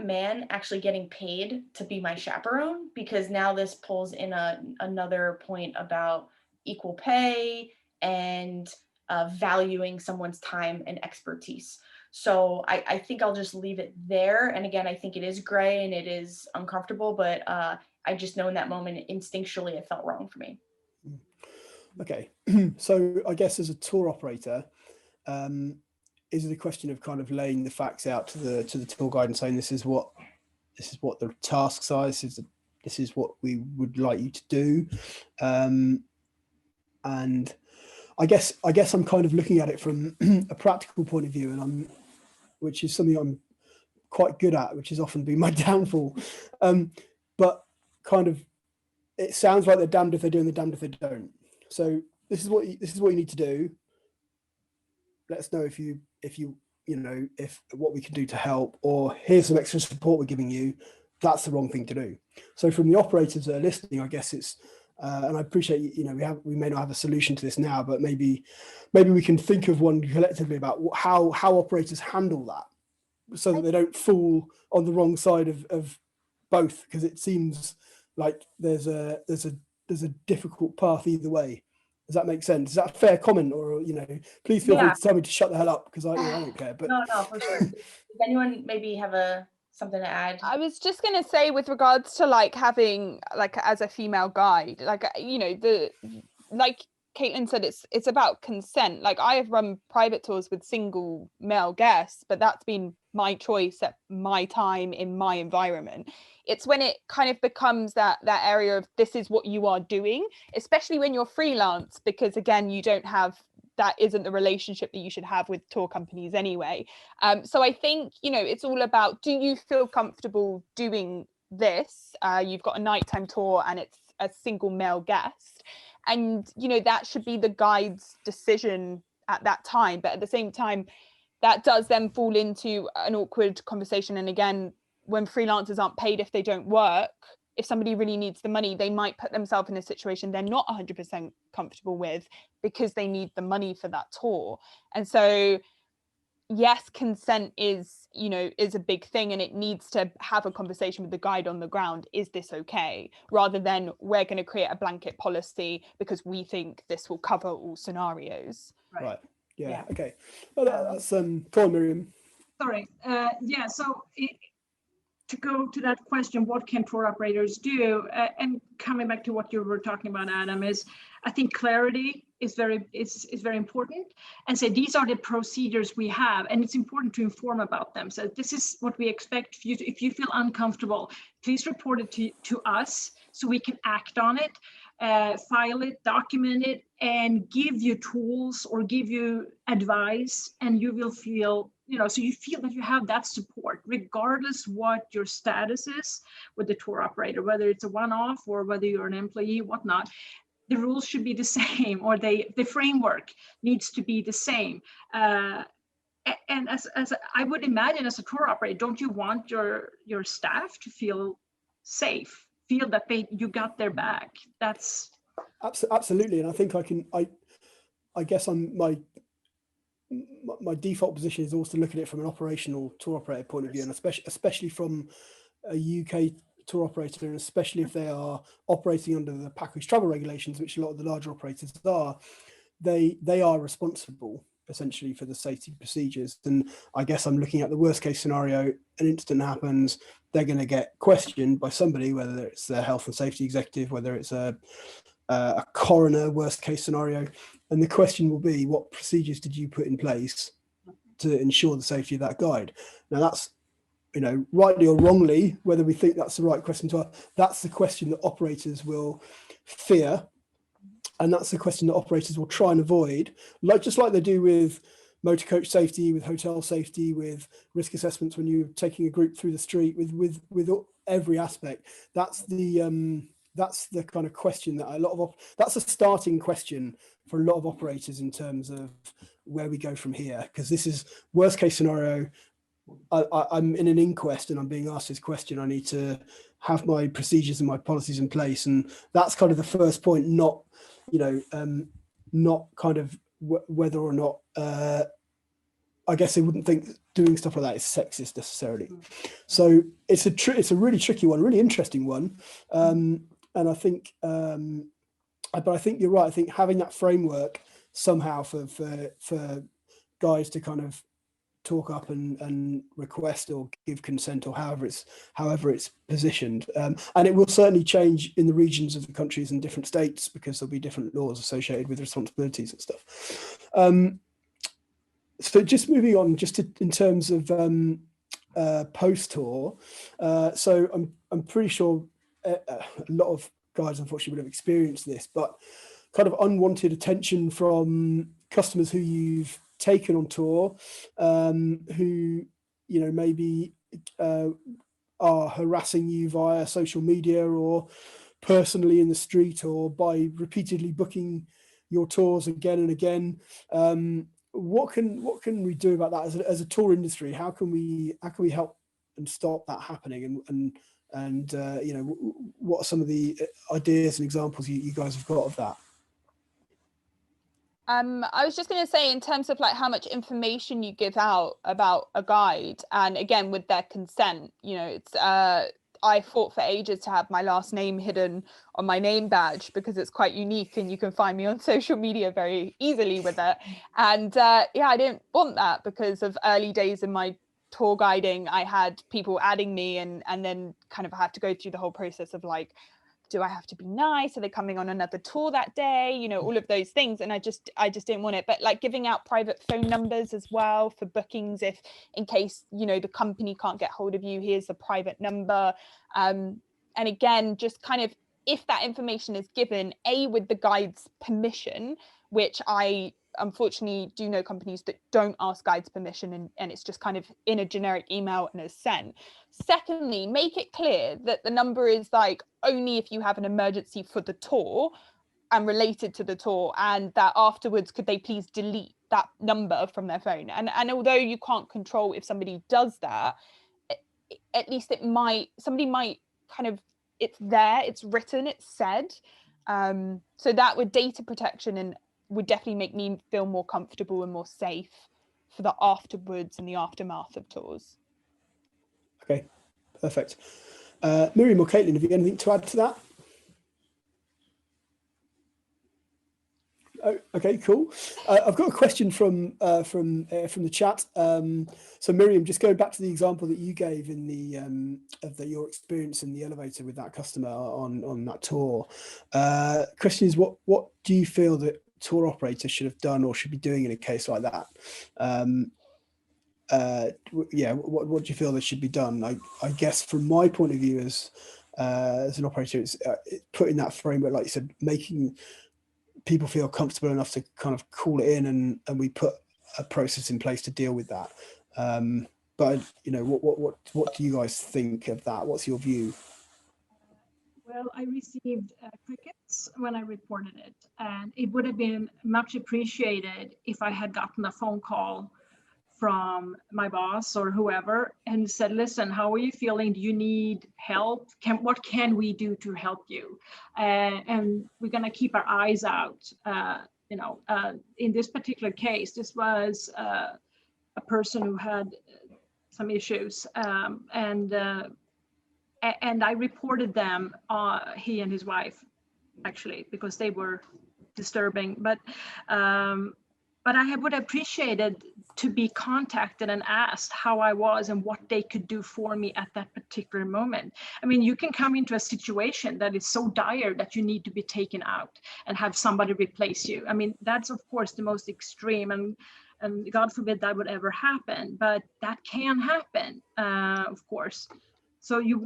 man actually getting paid to be my chaperone? Because now this pulls in another point about equal pay and valuing someone's time and expertise. So I think I'll just leave it there. And again, I think it is gray and it is uncomfortable, but I just know in that moment, instinctually, it felt wrong for me. Okay, so I guess as a tour operator, is it a question of kind of laying the facts out to the tour guide and saying this is what the tasks are, this is what we would like you to do, and I guess I'm kind of looking at it from a practical point of view, and which is something I'm quite good at, which has often been my downfall. But kind of, it sounds like they're damned if they do and they're damned if they don't. So this is what you need to do. Let us know if what we can do to help, or here's some extra support we're giving you. That's the wrong thing to do. So from the operators that are listening, I guess it's, and I appreciate, we may not have a solution to this now, but maybe we can think of one collectively about how operators handle that, so that they don't fall on the wrong side of both, because it seems like there's a difficult path either way. Does that make sense? Is that a fair comment, or please feel free to tell me to shut the hell up, because I don't care. But no, for sure. Does anyone maybe have something to add? I was just going to say, with regards to like having like as a female guide, like like Caitlin said, it's about consent. Like I have run private tours with single male guests, but that's been my choice at my time in my environment. It's when it kind of becomes that area of this is what you are doing, especially when you're freelance, because again, you don't have, that isn't the relationship that you should have with tour companies anyway. So I think, it's all about, do you feel comfortable doing this? You've got a nighttime tour and it's a single male guest. and you know, that should be the guide's decision at that time. But at the same time, that does then fall into an awkward conversation. And again, when freelancers aren't paid if they don't work, if somebody really needs the money, they might put themselves in a situation they're not 100% comfortable with because they need the money for that tour. And so yes, consent is, you know, is a big thing, and it needs to have a conversation with the guide on the ground. Is this okay? Rather than we're going to create a blanket policy because we think this will cover all scenarios. Right. Yeah. Okay. Well, that's go on, Miriam. Sorry. Yeah. So to go to that question, what can tour operators do? And coming back to what you were talking about, Adam, is I think clarity is very important, and say these are the procedures we have, and it's important to inform about them. So this is what we expect. If you feel uncomfortable, please report it to us so we can act on it, file it, document it, and give you tools or give you advice, and you will feel, you know, so you feel that you have that support regardless what your status is with the tour operator, whether it's a one-off or whether you're an employee, whatnot. The rules should be the same, or the framework needs to be the same. And as I would imagine, as a tour operator, don't you want your staff to feel safe, feel that you got their back? That's absolutely. And I think I guess my default position is also looking at it from an operational tour operator point of view, and especially from a UK tour operator, and especially if they are operating under the package travel regulations, which a lot of the larger operators are, they are responsible essentially for the safety procedures. And I guess I'm looking at the worst case scenario: an incident happens, they're going to get questioned by somebody, whether it's their health and safety executive, whether it's a coroner, worst case scenario, and the question will be, what procedures did you put in place to ensure the safety of that guide? Now that's, you know, rightly or wrongly, whether we think that's the right question to ask, that's the question that operators will fear, and that's the question that operators will try and avoid, just like they do with motor coach safety, with hotel safety, with risk assessments when you're taking a group through the street, with every aspect. That's the kind of question that that's a starting question for a lot of operators in terms of where we go from here, because this is worst case scenario. I'm in an inquest and I'm being asked this question. I need to have my procedures and my policies in place, and that's kind of the first point. Not, you know, not kind of whether or not I guess they wouldn't think doing stuff like that is sexist necessarily. So it's a really tricky one, really interesting one, and I think, but I think you're right. I think having that framework somehow for guys to kind of talk up and request or give consent, or however it's positioned, and it will certainly change in the regions of the countries and different states, because there'll be different laws associated with responsibilities and stuff. So just moving on, just in terms of post tour, so I'm pretty sure a lot of guys unfortunately would have experienced this, but kind of unwanted attention from customers who you've taken on tour, who, you know, maybe are harassing you via social media or personally in the street, or by repeatedly booking your tours again and again. What can we do about that as a tour industry? How can we help and stop that happening? And you know, what are some of the ideas and examples you guys have got of that? I was just going to say, in terms of like how much information you give out about a guide, and again with their consent, you know, it's I fought for ages to have my last name hidden on my name badge, because it's quite unique and you can find me on social media very easily with it. And yeah, I didn't want that, because of early days in my tour guiding, I had people adding me, and then kind of had to go through the whole process of like, do I have to be nice? Are they coming on another tour that day? You know, all of those things. And I just didn't want it. But like giving out private phone numbers as well for bookings, if in case, you know, the company can't get hold of you, here's the private number. And again, just kind of, if that information is given, with the guide's permission, which I unfortunately do know companies that don't ask guides permission, and it's just kind of in a generic email and is sent. Secondly, make it clear that the number is like only if you have an emergency for the tour. and related to the tour, and that afterwards could they please delete that number from their phone. And although you can't control if somebody does that, at least somebody might kind of, it's there, it's written, it's said. So that with data protection and would definitely make me feel more comfortable and more safe for the afterwards and the aftermath of tours. Okay, perfect. Miriam or Caitlin, have you got anything to add to that? Oh, okay, cool. I've got a question from the chat. So Miriam, just going back to the example that you gave in the your experience in the elevator with that customer on that tour. Question is, what do you feel that tour operators should have done or should be doing in a case like that? Yeah, what do you feel that should be done? I guess from my point of view as an operator, it's putting that framework, like you said, making people feel comfortable enough to kind of call it in, and we put a process in place to deal with that. But you know, what do you guys think of that? What's your view? Well, I received crickets when I reported it, and it would have been much appreciated if I had gotten a phone call from my boss or whoever and said, listen, how are you feeling? Do you need help? What can we do to help you? And we're going to keep our eyes out. In this particular case, this was a person who had some issues, and I reported them, he and his wife, actually, because they were disturbing. But I would appreciate it to be contacted and asked how I was and what they could do for me at that particular moment. I mean, you can come into a situation that is so dire that you need to be taken out and have somebody replace you. I mean, that's of course the most extreme, and God forbid that would ever happen, but that can happen, of course. So you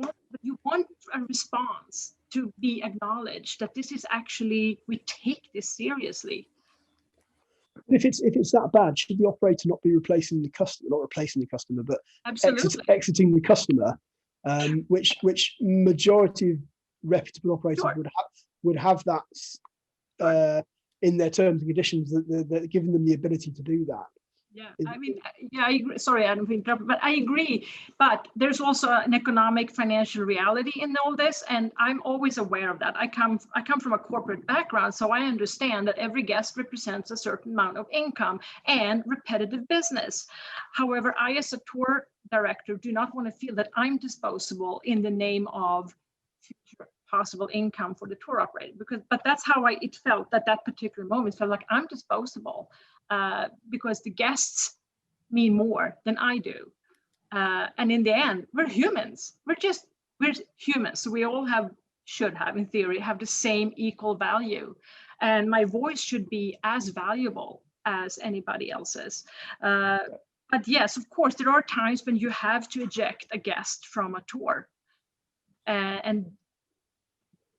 want a response to be acknowledged that this is actually, we take this seriously. If it's that bad, should the operator not be replacing the customer, not replacing the customer, but exiting the customer, which majority of reputable operators Sure. would have that in their terms and conditions, that giving them the ability to do that. Yeah, I mean, yeah, I agree. Sorry, I don't interrupt, but I agree. But there's also an economic, financial reality in all this, and I'm always aware of that. I come from a corporate background, so I understand that every guest represents a certain amount of income and repetitive business. However, I, as a tour director, do not want to feel that I'm disposable in the name of future possible income for the tour operator, but that's how it felt at that particular moment. It felt like I'm disposable. Because the guests mean more than I do. And in the end, we're humans. We're humans. So we all should have, in theory, have the same equal value. And my voice should be as valuable as anybody else's. But yes, of course, there are times when you have to eject a guest from a tour.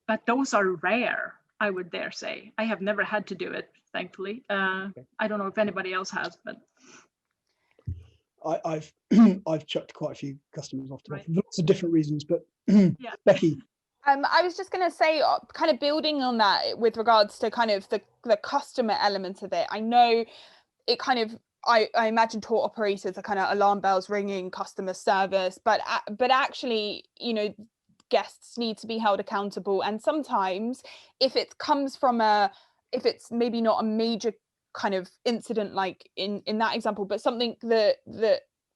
But those are rare, I would dare say. I have never had to do it, thankfully. Okay. I don't know if anybody else has, but I've chucked quite a few customers off for lots of different reasons. But yeah. Becky. I was just going to say, kind of building on that with regards to kind of the customer element of it. I know it kind of, I imagine tour operators are kind of alarm bells ringing, customer service, but actually, you know, guests need to be held accountable. And sometimes if it comes from if it's maybe not a major kind of incident like in that example, but something that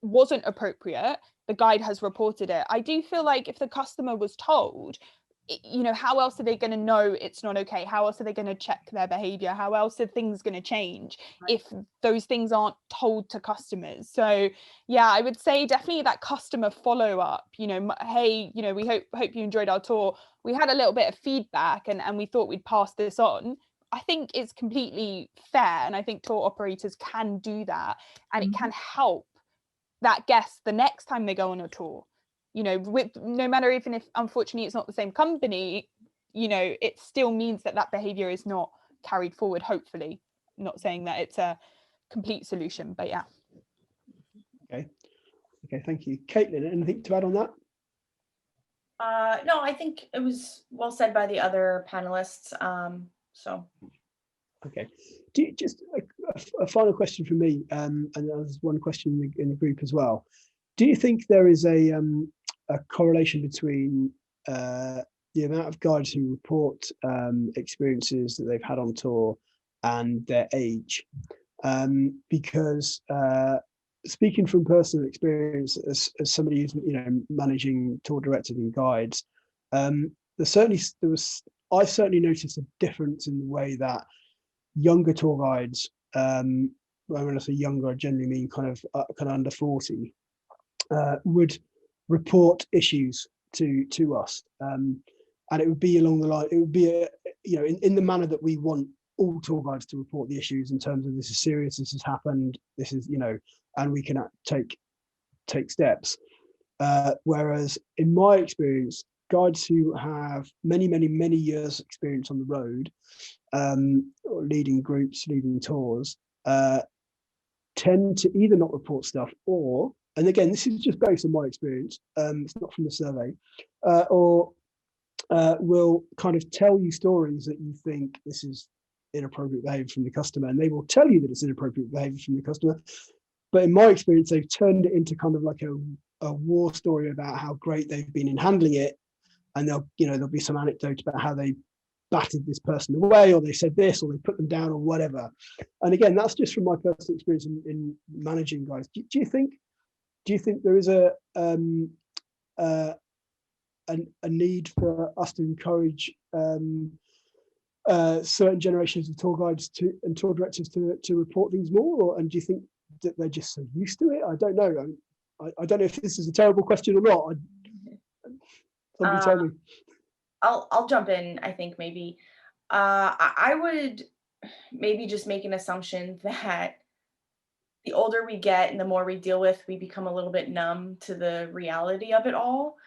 wasn't appropriate, the guide has reported it. I do feel like if the customer was told, you know, how else are they going to know it's not okay? How else are they going to check their behavior? How else are things going to change if those things aren't told to customers? So yeah, I would say definitely that customer follow up, you know, hey, you know, we hope you enjoyed our tour. We had a little bit of feedback and we thought we'd pass this on. I think it's completely fair. And I think tour operators can do that, and it can help that guest the next time they go on a tour. You know, no matter even if unfortunately it's not the same company, you know, it still means that behavior is not carried forward, hopefully. I'm not saying that it's a complete solution, but yeah. Okay, thank you. Caitlin, anything to add on that? No, I think it was well said by the other panelists. So. Okay. Do you, just a final question from me, and there's one question in the group as well. Do you think there is a correlation between the amount of guides who report experiences that they've had on tour and their age? Because speaking from personal experience as somebody who's managing tour directors and guides, I certainly noticed a difference in the way that younger tour guides, when I say younger, I generally mean kind of under 40, would report issues to us, and it would be along the line. It would be in the manner that we want all tour guides to report the issues, in terms of this is serious, this has happened, this is and we can take steps. Whereas in my experience, guides who have many years experience on the road, leading groups, leading tours, tend to either not report stuff, or, and again, this is just based on my experience, it's not from the survey, or will kind of tell you stories that you think this is inappropriate behavior from the customer, and they will tell you that it's inappropriate behavior from the customer. But in my experience, they've turned it into kind of like a war story about how great they've been in handling it, and there'll be some anecdote about how they battered this person away, or they said this, or they put them down, or whatever. And again, that's just from my personal experience in managing guys. Do you think there is a need for us to encourage certain generations of tour guides and tour directors to report things more, and do you think that they're just so used to it? I don't know. I don't know if this is a terrible question or not. Somebody tell me. I'll jump in. I think maybe I would maybe just make an assumption that the older we get and the more we deal with, we become a little bit numb to the reality of it all.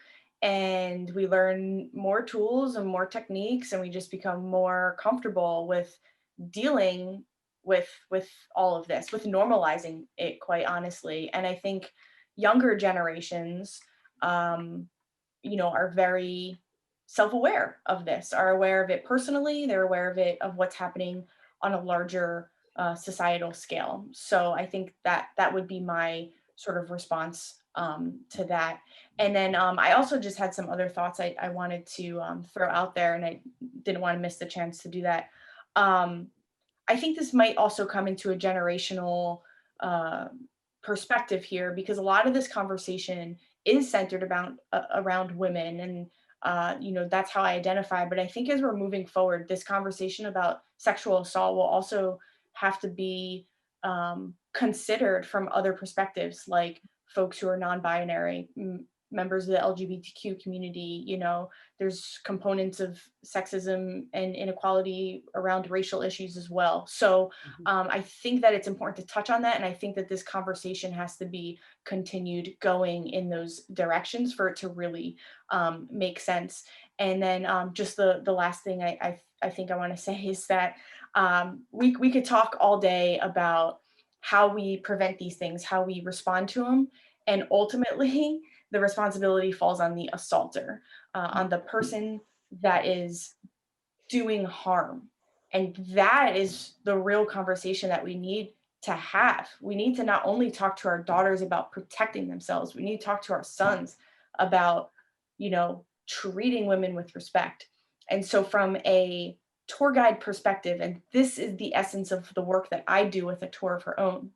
And we learn more tools and more techniques, and we just become more comfortable with dealing with all of this, with normalizing it, quite honestly. And I think younger generations, are very self-aware of this, are aware of it personally, they're aware of it, of what's happening on a larger societal scale. So I think that would be my sort of response to that. And then I also just had some other thoughts I wanted to throw out there, and I didn't want to miss the chance to do that. I think this might also come into a generational perspective here, because a lot of this conversation is centered around women, and that's how I identify. But I think as we're moving forward, this conversation about sexual assault will also have to be considered from other perspectives, like folks who are non-binary, members of the LGBTQ community. There's components of sexism and inequality around racial issues as well. So I think that it's important to touch on that. And I think that this conversation has to be continued going in those directions for it to really make sense. And then just the last thing I think I want to say is that we could talk all day about how we prevent these things, how we respond to them. And ultimately, the responsibility falls on the assaulter, on the person that is doing harm. And that is the real conversation that we need to have. We need to not only talk to our daughters about protecting themselves, we need to talk to our sons about, treating women with respect. And so from a tour guide perspective, and this is the essence of the work that I do with A Tour of Her Own,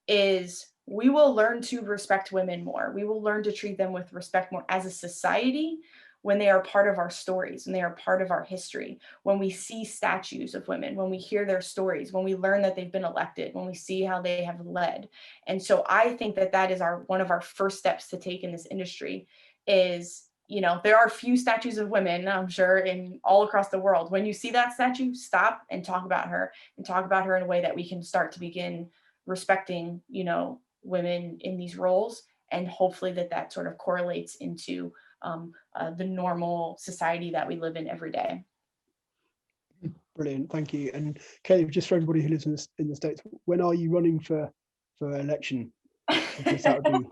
is we will learn to respect women more. We will learn to treat them with respect more as a society when they are part of our stories, when they are part of our history, when we see statues of women, when we hear their stories, when we learn that they've been elected, when we see how they have led. And so I think that is one of our first steps to take in this industry is, there are few statues of women, I'm sure, in all across the world. When you see that statue, stop and talk about her, and talk about her in a way that we can start to begin respecting, women in these roles, and hopefully that sort of correlates into the normal society that we live in every day. Brilliant, thank you. And Caleb, just for everybody who lives in the States, when are you running for election? Because that would be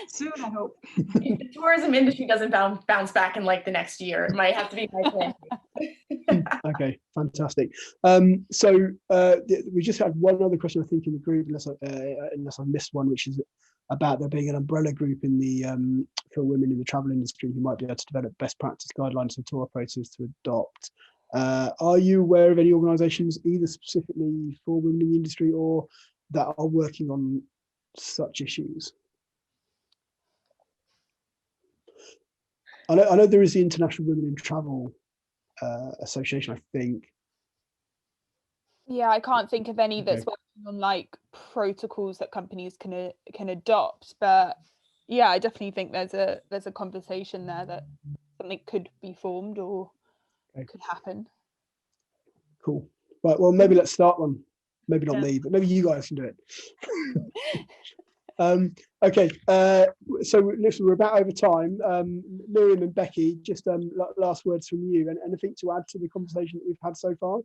soon, I hope. If the tourism industry doesn't bounce back in like the next year, it might have to be my plan. Okay, fantastic. So we just had one other question, I think, in the group, unless I missed one, which is about there being an umbrella group in the for women in the travel industry who might be able to develop best practice guidelines for tour operators to adopt. Are you aware of any organisations, either specifically for women in the industry or that are working on such issues? I know there is the International Women in Travel Association, I think. Yeah, I can't think of any that's Okay. working on like protocols that companies can adopt, but yeah, I definitely think there's a conversation there that something could be formed or Okay. could happen. Cool. Right. Well, maybe let's start one. Maybe not Yeah. me, but maybe you guys can do it. Okay. So listen, we're about over time. Miriam and Becky, just last words from you, and anything to add to the conversation that we've had so far?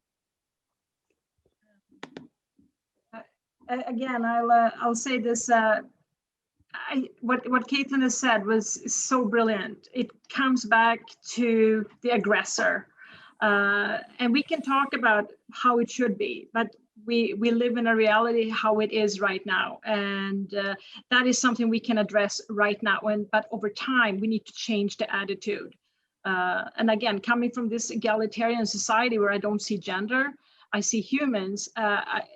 Again, I'll say this. What Caitlin has said was so brilliant. It comes back to the aggressor, and we can talk about how it should be, but we live in a reality how it is right now, and that is something we can address right now. But over time, we need to change the attitude. And again, coming from this egalitarian society where I don't see gender, I see humans.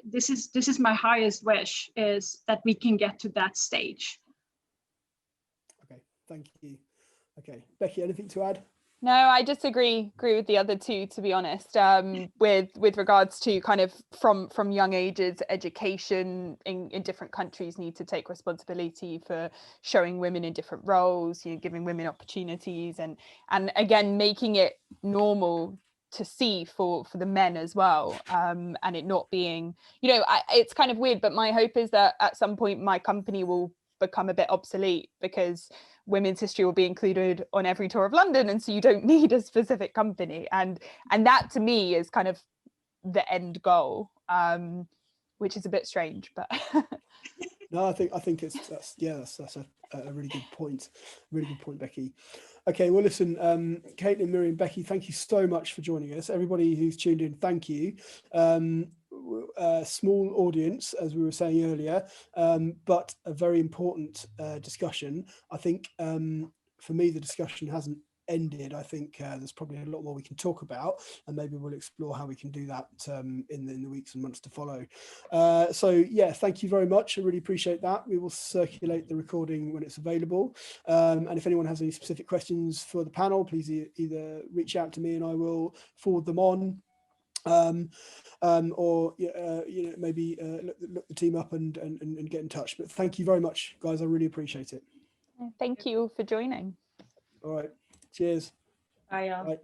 This is my highest wish, is that we can get to that stage. Okay, thank you. Okay, Becky, anything to add? No, I just agree with the other two, to be honest. With regards to kind of from young ages, education in different countries need to take responsibility for showing women in different roles, giving women opportunities, and again making it normal to see for the men as well, and it not being, it's kind of weird, but my hope is that at some point my company will become a bit obsolete, because women's history will be included on every tour of London, and so you don't need a specific company, and that to me is kind of the end goal, which is a bit strange, but No, I think that's a really good point. Really good point, Becky. Okay, well, listen, Caitlin, Miriam, Becky, thank you so much for joining us. Everybody who's tuned in, thank you. Small audience, as we were saying earlier, but a very important discussion. I think for me, the discussion hasn't ended. I think there's probably a lot more we can talk about, and maybe we'll explore how we can do that in the weeks and months to follow. So yeah, thank you very much. I really appreciate that. We will circulate the recording when it's available, and if anyone has any specific questions for the panel, please either reach out to me and I will forward them on, or maybe look the team up and get in touch. But thank you very much, guys. I really appreciate it. thank you for joining. All right, cheers. Bye, y'all. Bye.